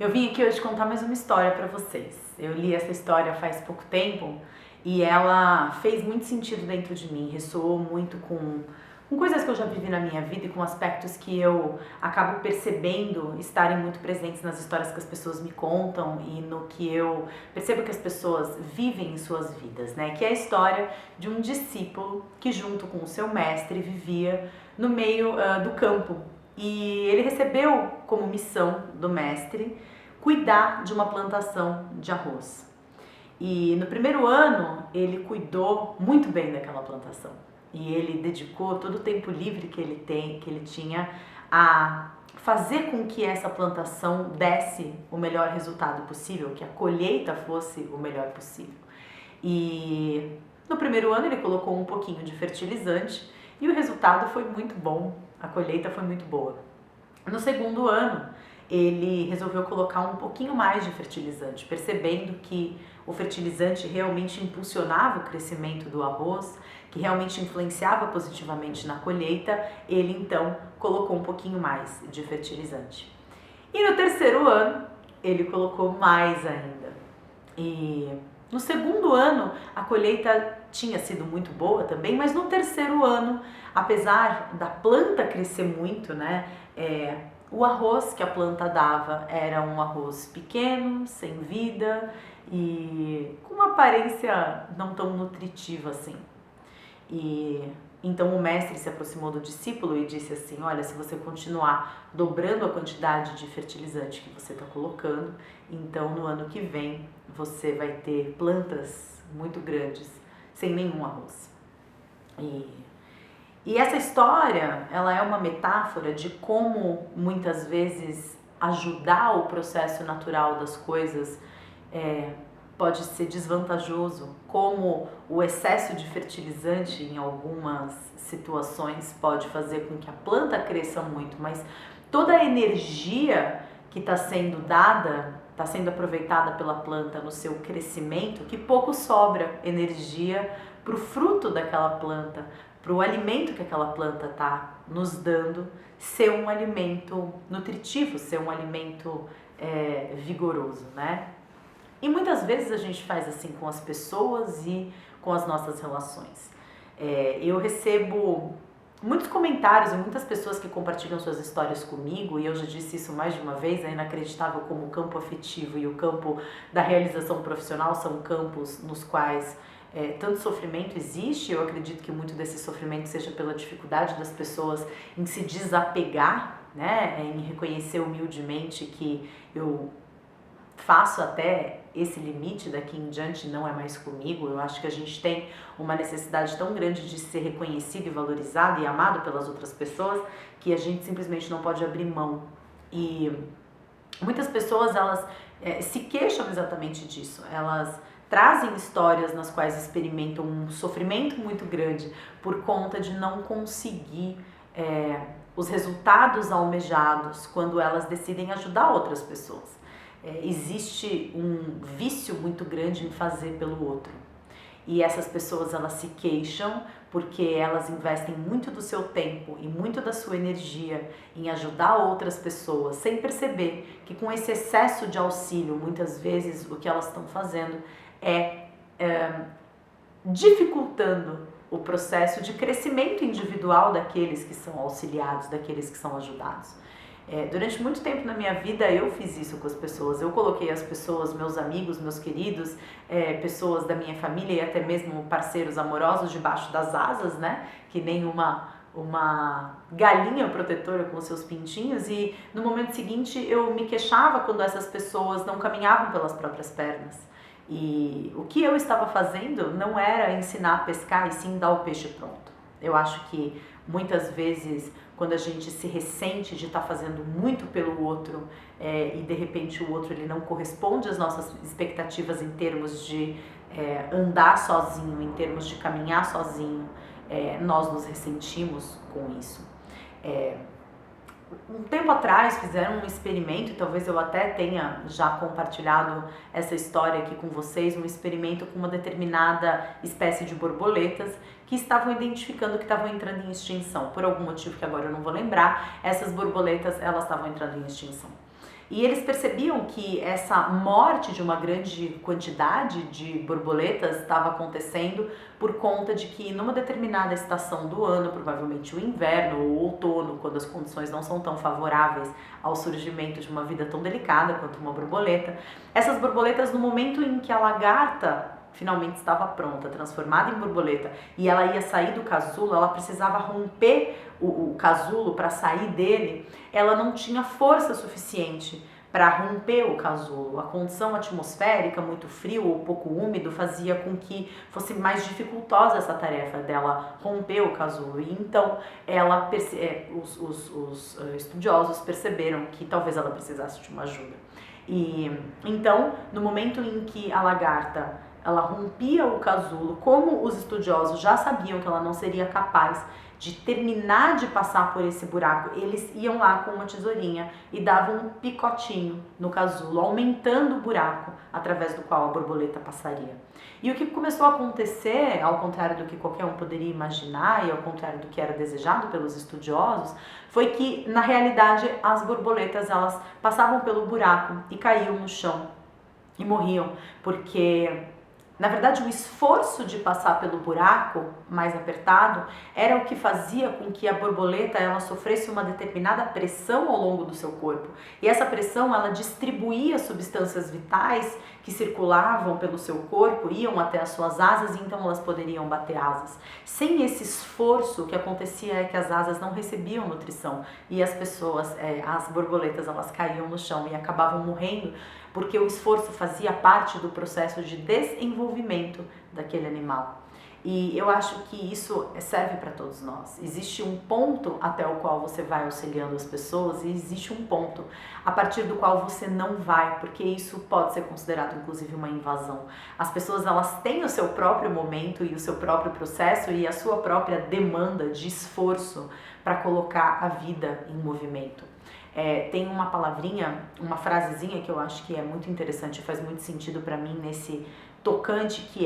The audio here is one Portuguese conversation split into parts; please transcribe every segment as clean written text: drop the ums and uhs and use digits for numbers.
Eu vim aqui hoje contar mais uma história para vocês. Eu li essa história faz pouco tempo e ela fez muito sentido dentro de mim, ressoou muito com coisas que eu já vivi na minha vida e com aspectos que eu acabo percebendo estarem muito presentes nas histórias que as pessoas me contam e no que eu percebo que as pessoas vivem em suas vidas, né? Que é a história de um discípulo que junto com o seu mestre vivia no meio do campo. E ele recebeu como missão do mestre cuidar de uma plantação de arroz. E no primeiro ano ele cuidou muito bem daquela plantação. E ele dedicou todo o tempo livre que ele tinha a fazer com que essa plantação desse o melhor resultado possível, que a colheita fosse o melhor possível. E no primeiro ano ele colocou um pouquinho de fertilizante e o resultado foi muito bom, a colheita foi muito boa. No segundo ano, ele resolveu colocar um pouquinho mais de fertilizante, percebendo que o fertilizante realmente impulsionava o crescimento do arroz, que realmente influenciava positivamente na colheita. Ele então colocou um pouquinho mais de fertilizante. E no terceiro ano, ele colocou mais ainda. E no segundo ano, a colheita tinha sido muito boa também, mas no terceiro ano, apesar da planta crescer muito, né, o arroz que a planta dava era um arroz pequeno, sem vida e com uma aparência não tão nutritiva assim. E então o mestre se aproximou do discípulo e disse assim: olha, se você continuar dobrando a quantidade de fertilizante que você está colocando, então no ano que vem você vai ter plantas muito grandes sem nenhum arroz. E essa história, ela é uma metáfora de como muitas vezes ajudar o processo natural das coisas pode ser desvantajoso, como o excesso de fertilizante em algumas situações pode fazer com que a planta cresça muito, mas toda a energia que está sendo dada, está sendo aproveitada pela planta no seu crescimento, que pouco sobra energia para o fruto daquela planta, para o alimento que aquela planta está nos dando ser um alimento nutritivo, ser um alimento vigoroso, né? E muitas vezes a gente faz assim com as pessoas e com as nossas relações. Eu recebo muitos comentários e muitas pessoas que compartilham suas histórias comigo, e eu já disse isso mais de uma vez, é inacreditável como o campo afetivo e o campo da realização profissional são campos nos quais tanto sofrimento existe. Eu acredito que muito desse sofrimento seja pela dificuldade das pessoas em se desapegar, né, em reconhecer humildemente que eu faço até esse limite, daqui em diante não é mais comigo. Eu acho que a gente tem uma necessidade tão grande de ser reconhecido e valorizado e amado pelas outras pessoas que a gente simplesmente não pode abrir mão. E muitas pessoas, elas se queixam exatamente disso. Elas trazem histórias nas quais experimentam um sofrimento muito grande por conta de não conseguir os resultados almejados quando elas decidem ajudar outras pessoas. Existe um vício muito grande em fazer pelo outro. E essas pessoas, elas se queixam porque elas investem muito do seu tempo e muito da sua energia em ajudar outras pessoas, sem perceber que com esse excesso de auxílio, muitas vezes o que elas estão fazendo é dificultando o processo de crescimento individual daqueles que são auxiliados, daqueles que são ajudados. Durante muito tempo na minha vida eu fiz isso com as pessoas. Eu coloquei as pessoas, meus amigos, meus queridos, pessoas da minha família e até mesmo parceiros amorosos debaixo das asas, né? Que nem uma galinha protetora com seus pintinhos. E no momento seguinte eu me queixava quando essas pessoas não caminhavam pelas próprias pernas. E o que eu estava fazendo não era ensinar a pescar e sim dar o peixe pronto. Eu acho que muitas vezes, quando a gente se ressente de estar fazendo muito pelo outro e de repente o outro ele não corresponde às nossas expectativas em termos de andar sozinho, em termos de caminhar sozinho, nós nos ressentimos com isso. Um tempo atrás fizeram um experimento, e talvez eu até tenha já compartilhado essa história aqui com vocês, um experimento com uma determinada espécie de borboletas que estavam identificando que estavam entrando em extinção. Por algum motivo que agora eu não vou lembrar, essas borboletas elas estavam entrando em extinção. E eles percebiam que essa morte de uma grande quantidade de borboletas estava acontecendo por conta de que numa determinada estação do ano, provavelmente o inverno ou o outono, quando as condições não são tão favoráveis ao surgimento de uma vida tão delicada quanto uma borboleta, essas borboletas, no momento em que a lagarta finalmente estava pronta, transformada em borboleta, e ela ia sair do casulo, ela precisava romper o casulo para sair dele, ela não tinha força suficiente para romper o casulo. A condição atmosférica, muito frio ou pouco úmido, fazia com que fosse mais dificultosa essa tarefa dela romper o casulo. E então os estudiosos perceberam que talvez ela precisasse de uma ajuda. E então, no momento em que a lagarta ela rompia o casulo, como os estudiosos já sabiam que ela não seria capaz de terminar de passar por esse buraco, eles iam lá com uma tesourinha e davam um picotinho no casulo, aumentando o buraco através do qual a borboleta passaria. E o que começou a acontecer, ao contrário do que qualquer um poderia imaginar e ao contrário do que era desejado pelos estudiosos, foi que, na realidade, as borboletas elas passavam pelo buraco e caíam no chão e morriam, porque na verdade, o esforço de passar pelo buraco mais apertado era o que fazia com que a borboleta ela sofresse uma determinada pressão ao longo do seu corpo. E essa pressão ela distribuía substâncias vitais que circulavam pelo seu corpo, iam até as suas asas e então elas poderiam bater asas. Sem esse esforço, o que acontecia é que as asas não recebiam nutrição e as pessoas, as borboletas, elas caíam no chão e acabavam morrendo, porque o esforço fazia parte do processo de desenvolvimento daquele animal. E eu acho que isso serve para todos nós. Existe um ponto até o qual você vai auxiliando as pessoas e existe um ponto a partir do qual você não vai, porque isso pode ser considerado inclusive uma invasão. As pessoas elas têm o seu próprio momento e o seu próprio processo e a sua própria demanda de esforço para colocar a vida em movimento. Tem uma palavrinha, uma frasezinha que eu acho que é muito interessante, faz muito sentido para mim nesse tocante que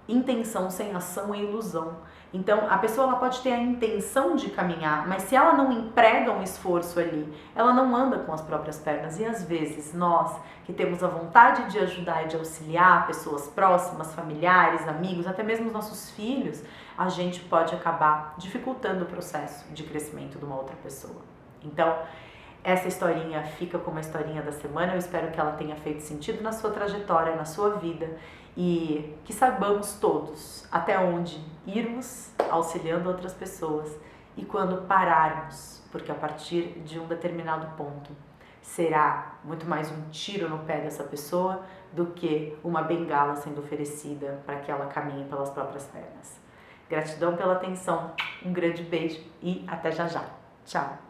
intenção sem ação é ilusão. Então a pessoa ela pode ter a intenção de caminhar, mas se ela não emprega um esforço ali, ela não anda com as próprias pernas. E às vezes nós que temos a vontade de ajudar e de auxiliar pessoas próximas, familiares, amigos, até mesmo os nossos filhos, a gente pode acabar dificultando o processo de crescimento de uma outra pessoa. Então, essa historinha fica como a historinha da semana. Eu espero que ela tenha feito sentido na sua trajetória, na sua vida e que saibamos todos até onde irmos auxiliando outras pessoas e quando pararmos, porque a partir de um determinado ponto será muito mais um tiro no pé dessa pessoa do que uma bengala sendo oferecida para que ela caminhe pelas próprias pernas. Gratidão pela atenção, um grande beijo e até já já. Tchau!